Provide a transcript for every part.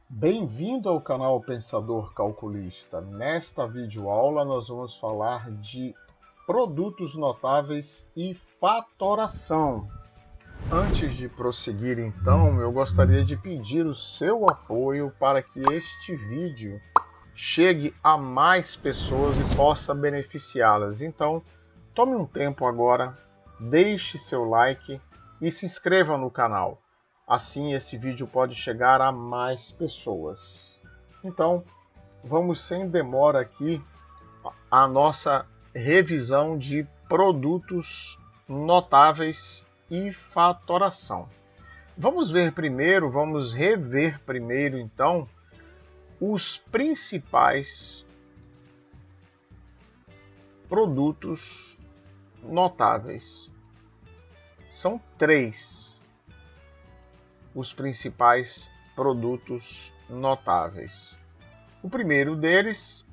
Bem-vindo ao canal Pensador Calculista. Nesta videoaula nós vamos falar de produtos notáveis e fatoração. Antes de prosseguir então, eu gostaria de pedir o seu apoio para que este vídeo chegue a mais pessoas e possa beneficiá-las. Então, tome um tempo agora, deixe seu like e se inscreva no canal. Assim, esse vídeo pode chegar a mais pessoas. Então, vamos sem demora aqui a nossa revisão de produtos notáveis e fatoração. Vamos rever primeiro, então, os principais produtos notáveis. São três os principais produtos notáveis. O primeiro deles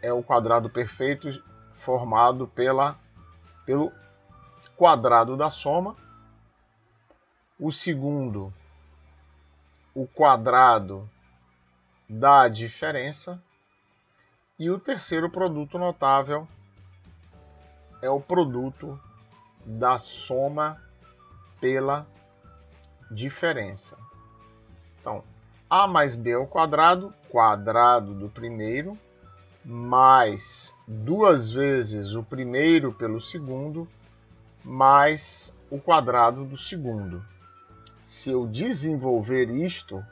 é o quadrado perfeito formado pelo quadrado da soma. O segundo, o quadrado da diferença. E o terceiro produto notável é o produto da soma pela diferença. Então, a mais b ao quadrado, quadrado do primeiro, mais duas vezes o primeiro pelo segundo, mais o quadrado do segundo. Se eu desenvolver isto,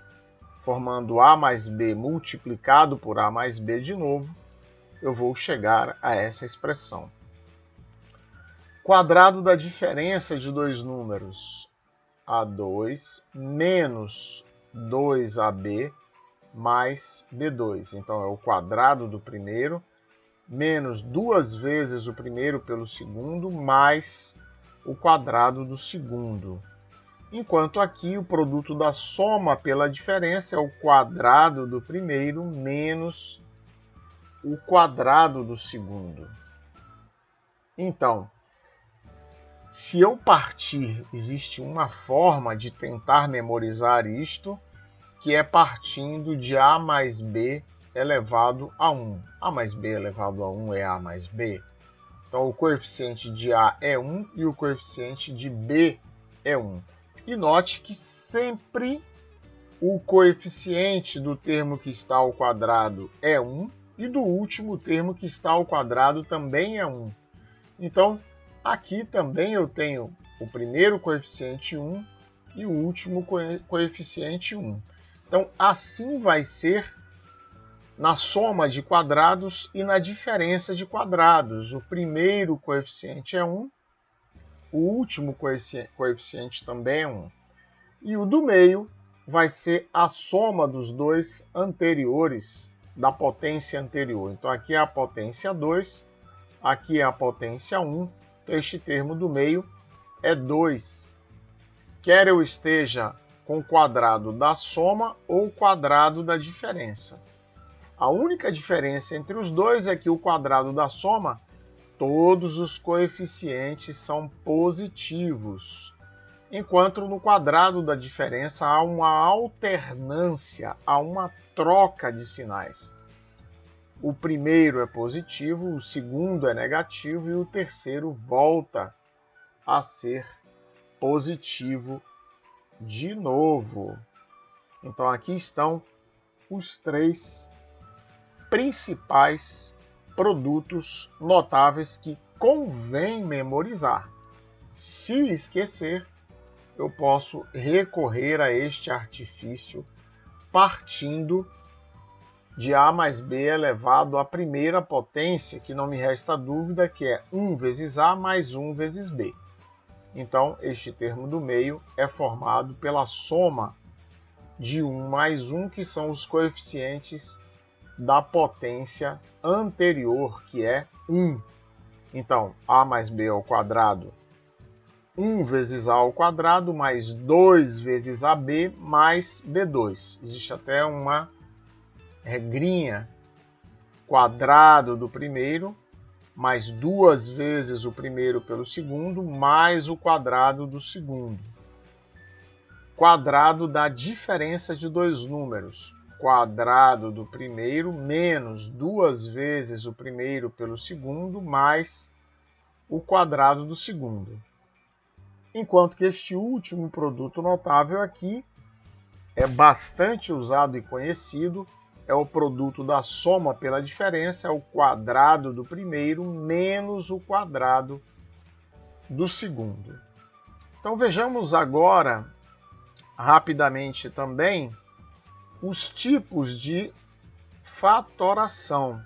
formando a mais b multiplicado por a mais b de novo, eu vou chegar a essa expressão. Quadrado da diferença de dois números. A2 menos 2AB mais B2. Então, é o quadrado do primeiro, menos duas vezes o primeiro pelo segundo, mais o quadrado do segundo. Enquanto aqui o produto da soma pela diferença é o quadrado do primeiro menos o quadrado do segundo. Então, se eu partir, existe uma forma de tentar memorizar isto, que é partindo de a mais b elevado a 1. a mais b elevado a 1 é a mais b. Então, o coeficiente de a é 1 e o coeficiente de b é 1. E note que sempre o coeficiente do termo que está ao quadrado é 1 e do último termo que está ao quadrado também é 1. Então, aqui também eu tenho o primeiro coeficiente 1 e o último coeficiente 1. Então, assim vai ser na soma de quadrados e na diferença de quadrados. O primeiro coeficiente é 1, o último coeficiente também é 1. E o do meio vai ser a soma dos dois anteriores, da potência anterior. Então, aqui é a potência 2, aqui é a potência 1. Este termo do meio é 2. Quer eu esteja com o quadrado da soma ou o quadrado da diferença. A única diferença entre os dois é que o quadrado da soma, todos os coeficientes são positivos, enquanto no quadrado da diferença há uma alternância, há uma troca de sinais. O primeiro é positivo, o segundo é negativo e o terceiro volta a ser positivo de novo. Então, aqui estão os três principais produtos notáveis que convém memorizar. Se esquecer, eu posso recorrer a este artifício partindo de a mais b elevado à primeira potência, que não me resta dúvida que é 1 vezes a mais 1 vezes b. Então, este termo do meio é formado pela soma de 1 mais 1, que são os coeficientes da potência anterior, que é 1. Então, a mais b ao quadrado, 1 vezes a ao quadrado, mais 2 vezes ab, mais b2. Existe até uma regrinha: quadrado do primeiro, mais duas vezes o primeiro pelo segundo, mais o quadrado do segundo. quadrado da diferença de dois números. Quadrado do primeiro menos 2 vezes o primeiro pelo segundo mais o quadrado do segundo. Enquanto que este último produto notável aqui é bastante usado e conhecido, é o produto da soma pela diferença, é o quadrado do primeiro menos o quadrado do segundo. Então vejamos agora, rapidamente também, os tipos de fatoração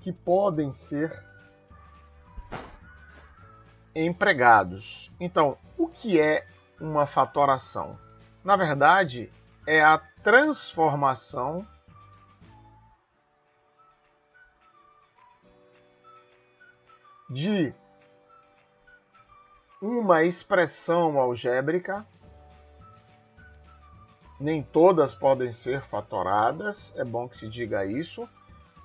que podem ser empregados. Então, o que é uma fatoração? Na verdade, é a transformação de uma expressão algébrica. Nem todas podem ser fatoradas, é bom que se diga isso.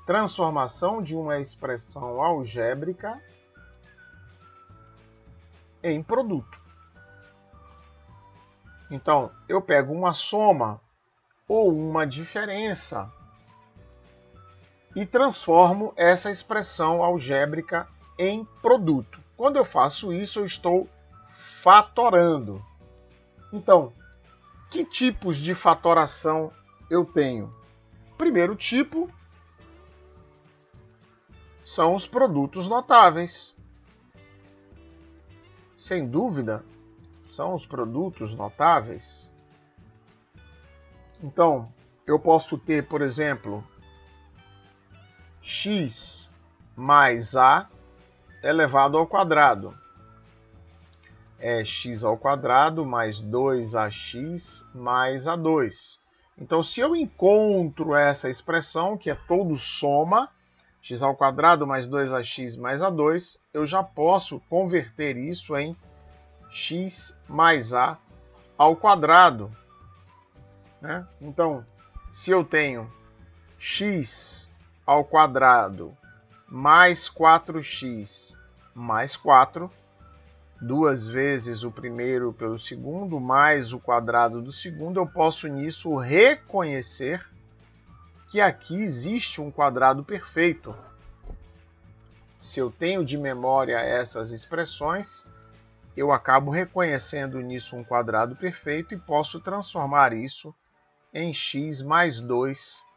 Transformação de uma expressão algébrica em produto. Então, eu pego uma soma ou uma diferença e transformo essa expressão algébrica em produto. Quando eu faço isso, eu estou fatorando. Então, que tipos de fatoração eu tenho? Primeiro tipo são os produtos notáveis. Sem dúvida, são os produtos notáveis. Então, eu posso ter, por exemplo, x mais a elevado ao quadrado. É x ao quadrado mais 2ax mais a2. Então, se eu encontro essa expressão, que é todo soma, x ao quadrado mais 2ax mais a2, eu já posso converter isso em x mais a ao quadrado. Né? Então, se eu tenho x ao quadrado mais 4x mais 4, 2 vezes o primeiro pelo segundo, mais o quadrado do segundo, eu posso nisso reconhecer que aqui existe um quadrado perfeito. Se eu tenho de memória essas expressões, eu acabo reconhecendo nisso um quadrado perfeito e posso transformar isso em x mais 2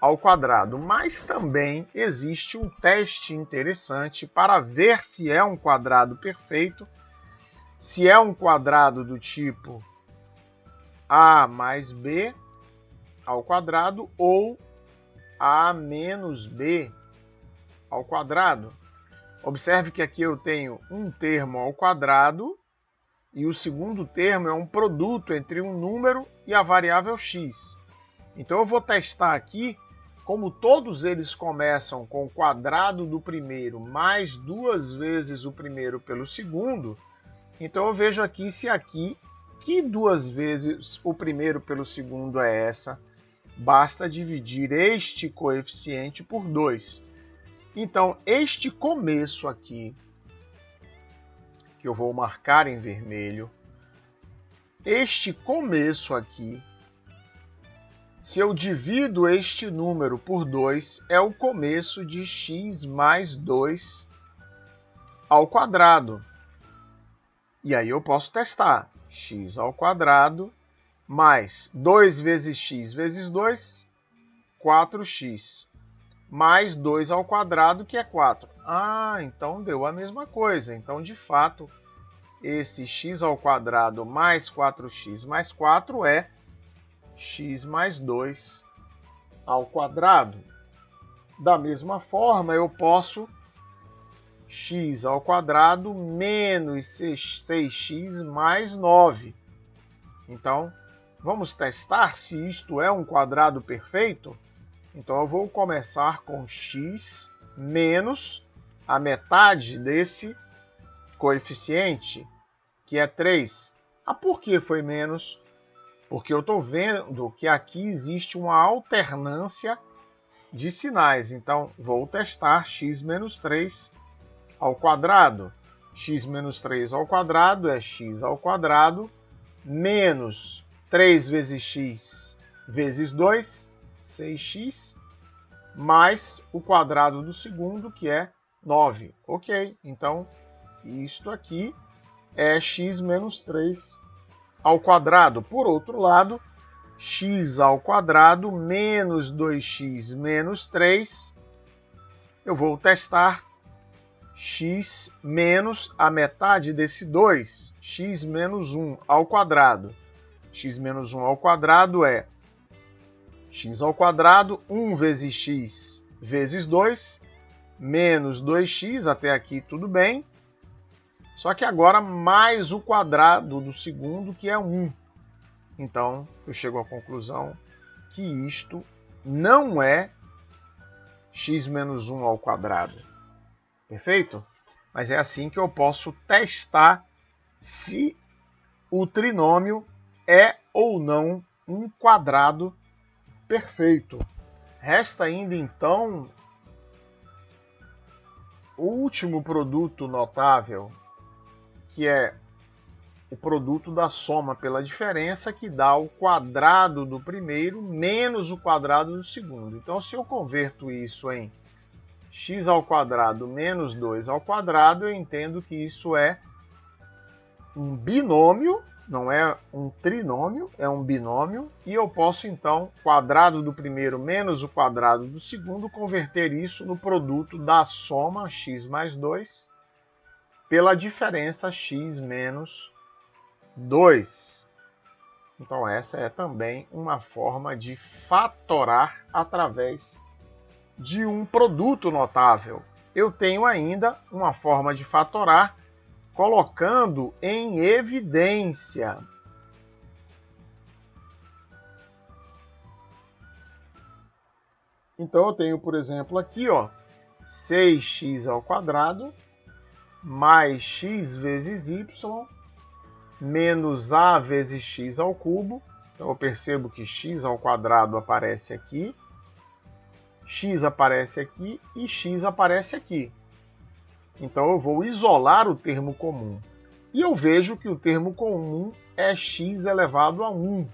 ao quadrado. Mas também existe um teste interessante para ver se é um quadrado perfeito, se é um quadrado do tipo a mais b ao quadrado ou a menos b ao quadrado. Observe que aqui eu tenho um termo ao quadrado e o segundo termo é um produto entre um número e a variável x. Então eu vou testar aqui, como todos eles começam com o quadrado do primeiro mais 2 vezes o primeiro pelo segundo, então eu vejo aqui se aqui, que 2 vezes o primeiro pelo segundo é essa, basta dividir este coeficiente por 2. Então, este começo aqui, que eu vou marcar em vermelho, este começo aqui, se eu divido este número por 2, é o começo de x mais 2 ao quadrado. E aí eu posso testar. X ao quadrado mais 2 vezes x vezes 2, 4x. Mais 2 ao quadrado, que é 4. Ah, então deu a mesma coisa. Então, de fato, esse x ao quadrado mais 4x mais 4 é x mais 2 ao quadrado. Da mesma forma, eu posso x ao quadrado menos 6x mais 9. Então, vamos testar se isto é um quadrado perfeito? Então, eu vou começar com x menos a metade desse coeficiente, que é 3. Ah, por que foi menos? Porque eu estou vendo que aqui existe uma alternância de sinais. Então, vou testar x menos 3 ao quadrado. x menos 3 ao quadrado é x ao quadrado, menos 3 vezes x vezes 2, 6x, mais o quadrado do segundo, que é 9. Ok, então isto aqui é x menos 3 ao quadrado. Por outro lado, x ao quadrado menos 2x menos 3, eu vou testar x menos a metade desse 2, x menos 1 ao quadrado. X menos 1 ao quadrado é x ao quadrado, 1 vezes x vezes 2, menos 2x, até aqui tudo bem. Só que agora mais o quadrado do segundo, que é 1. Então, eu chego à conclusão que isto não é x menos 1 ao quadrado. Perfeito? Mas é assim que eu posso testar se o trinômio é ou não um quadrado perfeito. Resta ainda, então, o último produto notável, que é o produto da soma pela diferença, que dá o quadrado do primeiro menos o quadrado do segundo. Então, se eu converto isso em x ao quadrado menos 2 ao quadrado, eu entendo que isso é um binômio, não é um trinômio, é um binômio, e eu posso, então, quadrado do primeiro menos o quadrado do segundo, converter isso no produto da soma x mais 2 pela diferença x menos 2. Então, essa é também uma forma de fatorar através de um produto notável. Eu tenho ainda uma forma de fatorar colocando em evidência. Então eu tenho, por exemplo, aqui, 6x ao quadrado mais x vezes y menos a vezes x ao cubo. Então eu percebo que x ao quadrado aparece aqui, x aparece aqui e x aparece aqui. Então eu vou isolar o termo comum. E eu vejo que o termo comum é x elevado a 1.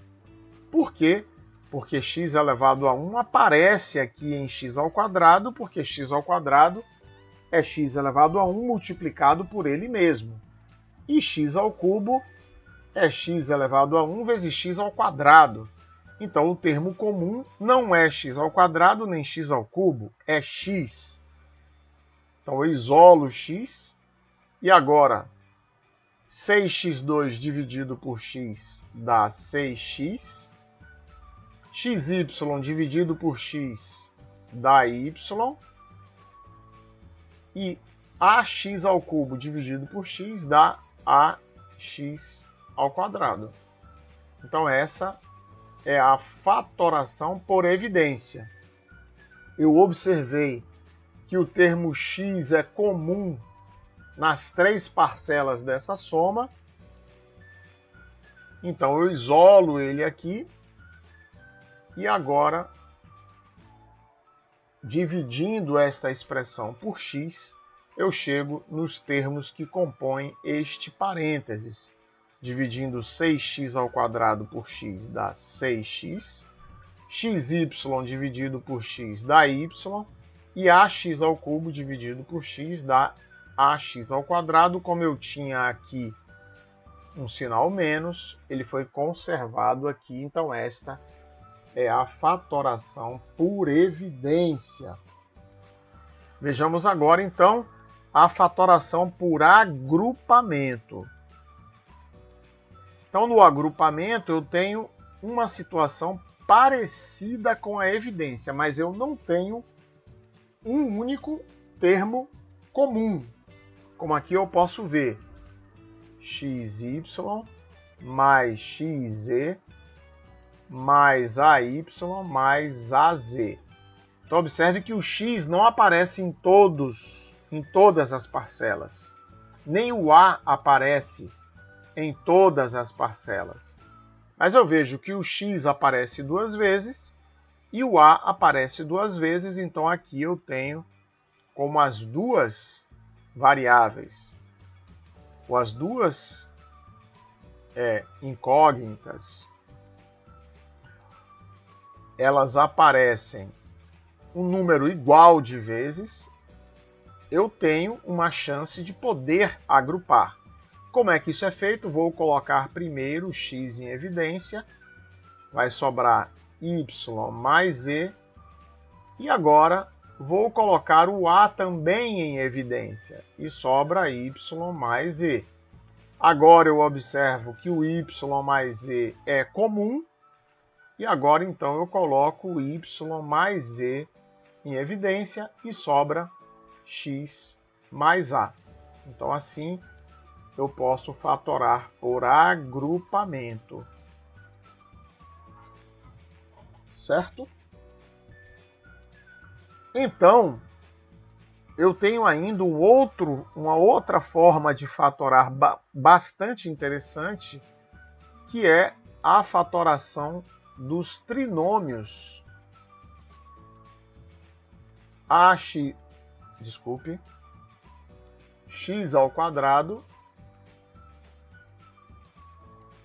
Por quê? Porque x elevado a 1 aparece aqui em x ao quadrado, porque x ao quadrado é x elevado a 1 multiplicado por ele mesmo. E x ao cubo é x elevado a 1 vezes x ao quadrado. Então o termo comum não é x ao quadrado nem x ao cubo, é x. Então eu isolo x e agora 6x2 dividido por x dá 6x. xy dividido por x dá y. E ax ao cubo dividido por x dá ax ao quadrado. Então essa é a fatoração por evidência. Eu observei que o termo x é comum nas 3 parcelas dessa soma. Então eu isolo ele aqui. E agora, dividindo esta expressão por x, eu chego nos termos que compõem este parênteses. Dividindo 6x ao quadrado por x dá 6x. xy dividido por x dá y. E ax ao cubo dividido por x dá ax ao quadrado. Como eu tinha aqui um sinal menos, ele foi conservado aqui. Então esta é a fatoração por evidência. Vejamos agora, então, a fatoração por agrupamento. Então, no agrupamento, eu tenho uma situação parecida com a evidência, mas eu não tenho um único termo comum. Como aqui eu posso ver xy mais xz mais AY mais AZ. Então observe que o x não aparece em todas as parcelas. Nem o A aparece em todas as parcelas. Mas eu vejo que o x aparece 2 vezes e o A aparece 2 vezes, então aqui eu tenho como as duas variáveis ou as duas incógnitas, elas aparecem um número igual de vezes, eu tenho uma chance de poder agrupar. Como é que isso é feito? Vou colocar primeiro x em evidência, vai sobrar y mais z, e agora vou colocar o a também em evidência, e sobra y mais z. Agora eu observo que o y mais z é comum, e agora então eu coloco o y mais z em evidência e sobra x mais a. Então assim eu posso fatorar por agrupamento. Certo? Então, eu tenho ainda uma outra forma de fatorar bastante interessante, que é a fatoração dos trinômios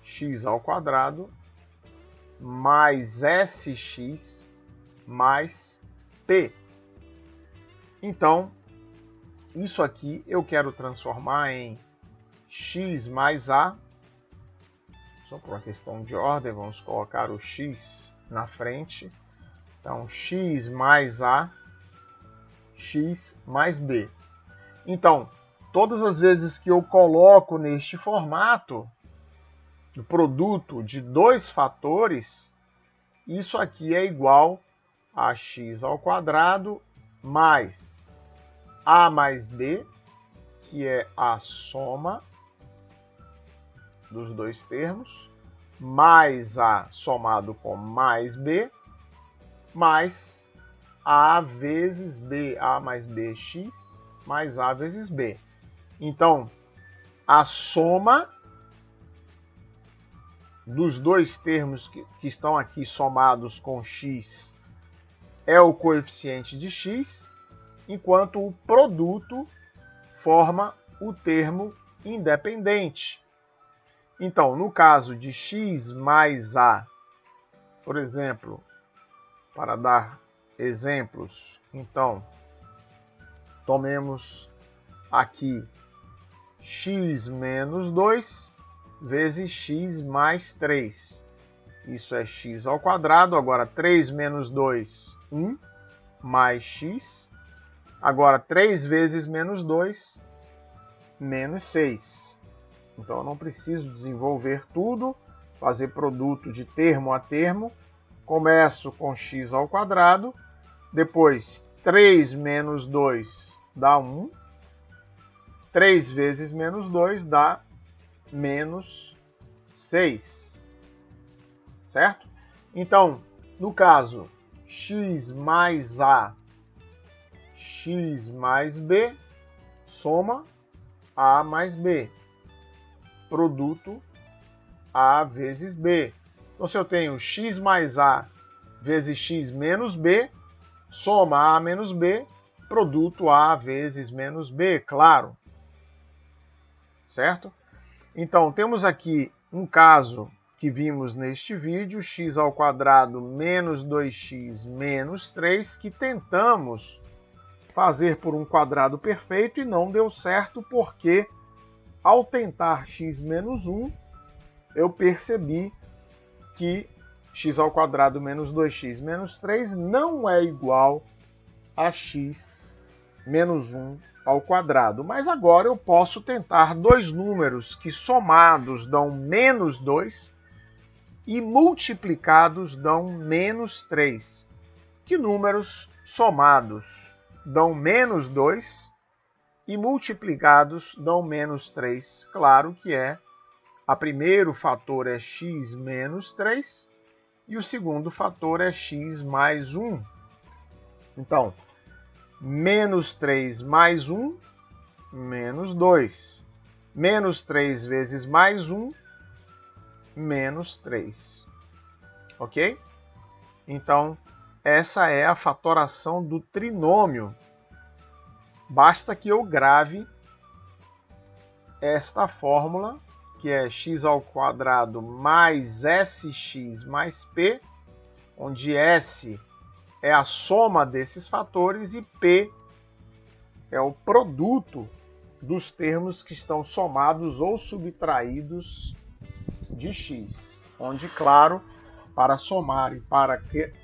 x ao quadrado mais sx mais p. Então, isso aqui eu quero transformar em x mais a. Só por uma questão de ordem, vamos colocar o x na frente. Então, x mais a, x mais b. Então, todas as vezes que eu coloco neste formato o produto de dois fatores, isso aqui é igual a x ao quadrado mais a mais b, que é a soma dos dois termos, mais a somado com mais b, mais a vezes b, a mais bx, mais a vezes b. Então, a soma dos dois termos que estão aqui somados com x é o coeficiente de x, enquanto o produto forma o termo independente. Então, no caso de x mais a, por exemplo, para dar exemplos, então, tomemos aqui x menos 2 vezes x mais 3. Isso é x ao quadrado. Agora, 3 menos 2, 1, mais x. Agora, 3 vezes menos 2, menos 6. Então, eu não preciso desenvolver tudo, fazer produto de termo a termo. Começo com x ao quadrado. Depois, 3 menos 2 dá 1. 3 vezes menos 2 dá menos 6. Certo? Então, no caso, x mais a, x mais b, soma a mais b. Produto a vezes b. Então, se eu tenho x mais a vezes x menos b, soma a menos b, produto a vezes menos b, claro. Certo? Então, temos aqui um caso que vimos neste vídeo, x ao quadrado menos 2x menos 3, que tentamos fazer por um quadrado perfeito e não deu certo porque, ao tentar x menos 1, eu percebi que x ao quadrado menos 2x menos 3 não é igual a x menos 1 ao quadrado. Mas agora eu posso tentar dois números que somados dão menos 2 e multiplicados dão menos 3. Que números somados dão menos 2 e multiplicados dão menos 3? Claro que o primeiro fator é x menos 3 e o segundo fator é x mais 1. Então, menos 3 mais 1, menos 2. Menos 3 vezes mais 1, menos 3. Ok? Então, essa é a fatoração do trinômio. Basta que eu grave esta fórmula, que é x² mais sx mais p, onde s é a soma desses fatores e p é o produto dos termos que estão somados ou subtraídos de x, onde, claro, para somar e para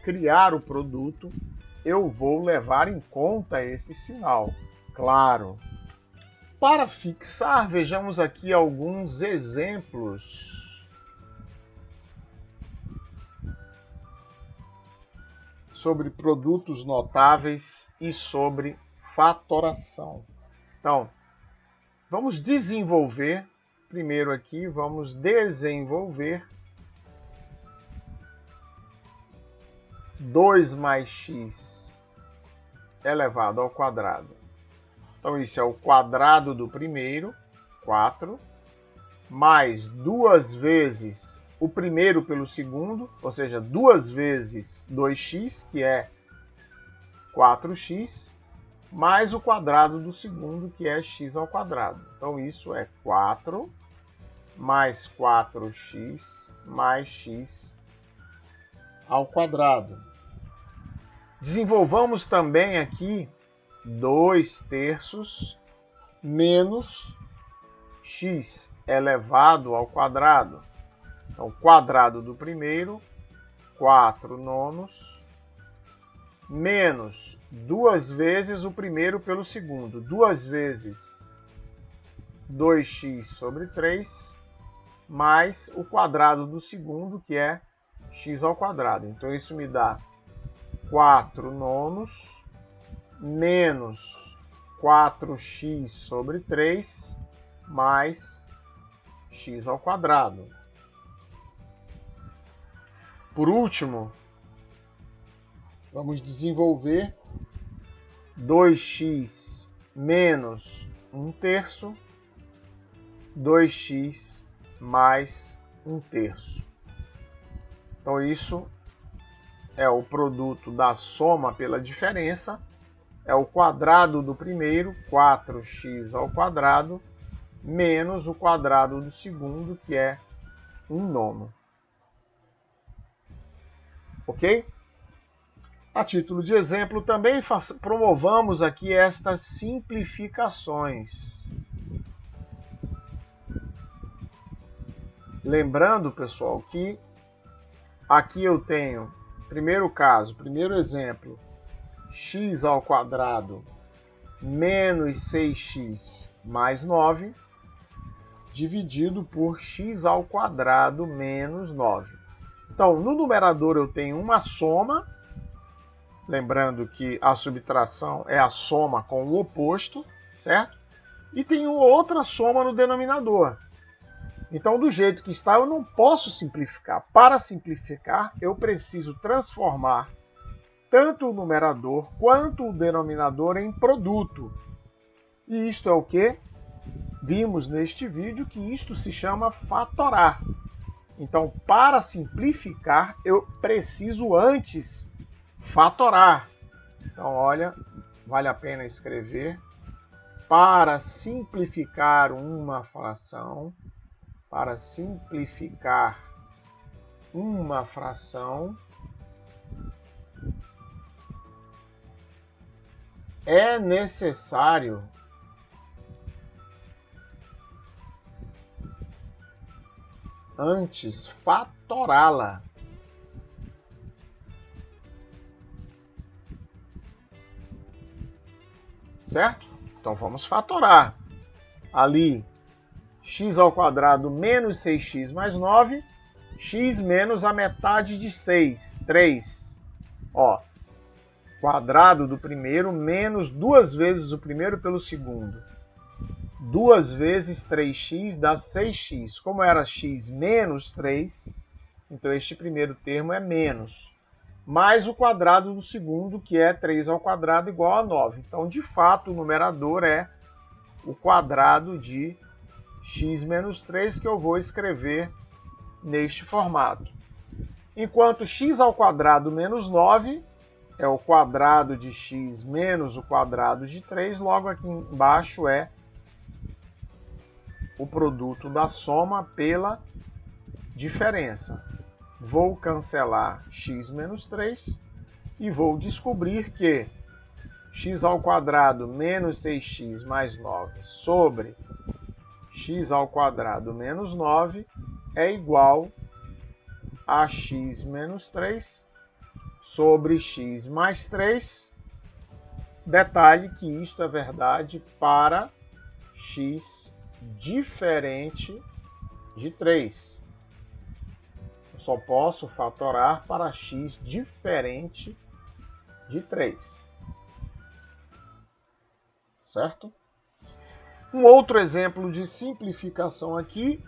criar o produto, eu vou levar em conta esse sinal, claro. Para fixar, vejamos aqui alguns exemplos sobre produtos notáveis e sobre fatoração. Então, vamos desenvolver, primeiro aqui, vamos desenvolver 2 mais x elevado ao quadrado. Então, isso é o quadrado do primeiro, 4, mais 2 vezes o primeiro pelo segundo, ou seja, 2 vezes 2x, que é 4x, mais o quadrado do segundo, que é x ao quadrado. Então, isso é 4 mais 4x mais x ao quadrado. Desenvolvamos também aqui 2/3 menos x elevado ao quadrado. Então, o quadrado do primeiro, 4/9, menos 2 vezes o primeiro pelo segundo. 2 vezes 2x sobre 3, mais o quadrado do segundo, que é x ao quadrado. Então, isso me dá 4/9 menos 4x sobre 3 mais x ao quadrado. Por último, vamos desenvolver 2x menos 1/3, 2x mais 1/3. Então, isso é o produto da soma pela diferença, é o quadrado do primeiro, 4x ao quadrado, menos o quadrado do segundo, que é 1/9. Ok? A título de exemplo, também promovamos aqui estas simplificações. Lembrando, pessoal, que aqui eu tenho, primeiro caso, primeiro exemplo, x ao quadrado menos 6x mais 9, dividido por x ao quadrado menos 9. Então, no numerador eu tenho uma soma, lembrando que a subtração é a soma com o oposto, certo? E tenho outra soma no denominador. Então, do jeito que está, eu não posso simplificar. Para simplificar, eu preciso transformar tanto o numerador quanto o denominador em produto. E isto é o que vimos neste vídeo, que isto se chama fatorar. Então, para simplificar, eu preciso antes fatorar. Então, olha, vale a pena escrever. Para simplificar uma fração, é necessário antes fatorá-la. Certo? Então vamos fatorar. Ali, x ao quadrado menos 6x mais 9, x menos a metade de 6, 3. Ó, quadrado do primeiro menos 2 vezes o primeiro pelo segundo. 2 vezes 3x dá 6x. Como era x menos 3, então este primeiro termo é menos. Mais o quadrado do segundo, que é 3 ao quadrado igual a 9. Então, de fato, o numerador é o quadrado de x menos 3, que eu vou escrever neste formato. Enquanto x ao quadrado menos 9 é o quadrado de x menos o quadrado de 3, logo aqui embaixo é o produto da soma pela diferença. Vou cancelar x menos 3 e vou descobrir que x ao quadrado menos 6x mais 9 sobre x ao quadrado menos 9 é igual a x menos 3 sobre x mais 3. Detalhe que isto é verdade para x diferente de 3. Eu só posso fatorar para x diferente de 3. Certo? Um outro exemplo de simplificação aqui,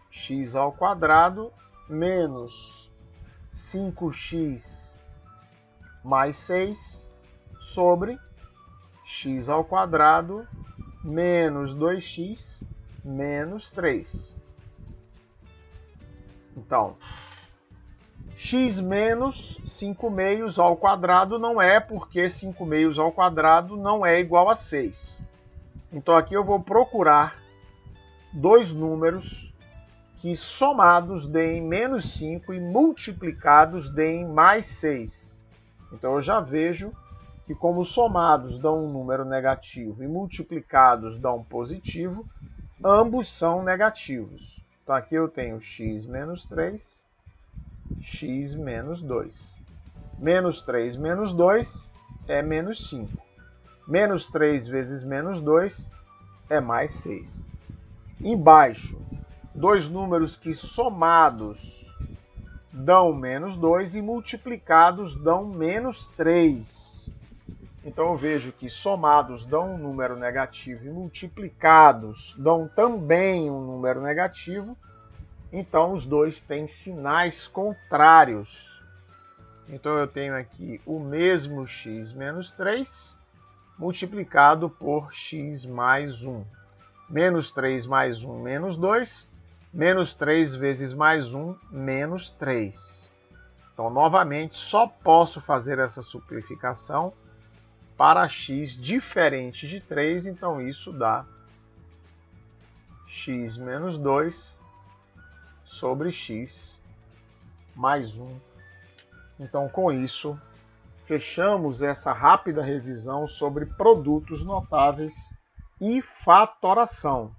x ao quadrado menos 5x mais 6 sobre x ao quadrado menos 2x menos 3. Então, x menos 5 meios ao quadrado não é, porque 5 meios ao quadrado não é igual a 6. Então aqui eu vou procurar dois números que somados deem menos 5 e multiplicados deem mais 6. Então eu já vejo que como somados dão um número negativo e multiplicados dão positivo, ambos são negativos. Então aqui eu tenho x menos 3, x menos 2. Menos 3 menos 2 é menos 5. Menos 3 vezes menos 2 é mais 6. Embaixo, dois números que somados dão menos 2 e multiplicados dão menos 3. Então eu vejo que somados dão um número negativo e multiplicados dão também um número negativo. Então os dois têm sinais contrários. Então eu tenho aqui o mesmo x menos 3 multiplicado por x mais 1. Menos 3 mais 1, menos 2. Menos 3 vezes mais 1, menos 3. Então, novamente, só posso fazer essa simplificação para x diferente de 3. Então, isso dá x menos 2 sobre x mais 1. Então, com isso, fechamos essa rápida revisão sobre produtos notáveis e fatoração.